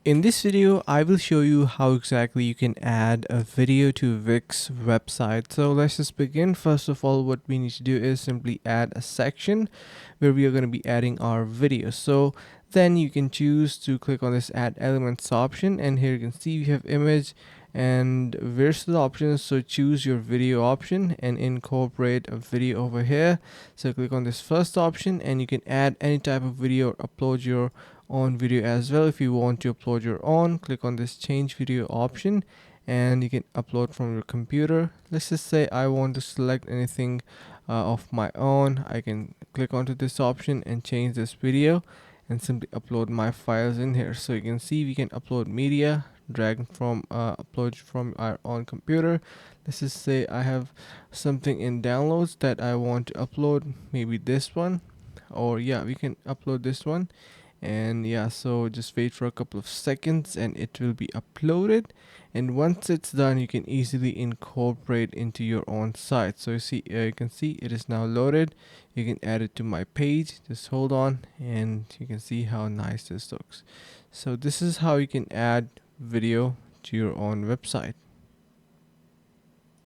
In this video, I will show you how exactly you can add a video to Wix website. So let's just begin. First of all, what we need to do is simply add a section where we are going to be adding our video. So then you can choose to click on this add elements option, and here you can see we have image and where's the options. So choose your video option and incorporate a video over here. So click on this first option and you can add any type of video or upload your on video as well. If you want to upload your own, click on this change video option and you can upload from your computer. Let's just say I want to select anything of my own. I can click onto this option and change this video and simply upload my files in here. So you can see we can upload media, drag from upload from our own computer. Let's just say I have something in downloads that I want to upload, maybe this one, or yeah, we can upload this one. And yeah, so just wait for a couple of seconds and it will be uploaded, and once it's done you can easily incorporate into your own site. So you can see it is now loaded. You can add it to my page. Just hold on and you can see how nice this looks. So this is how you can add video to your own website.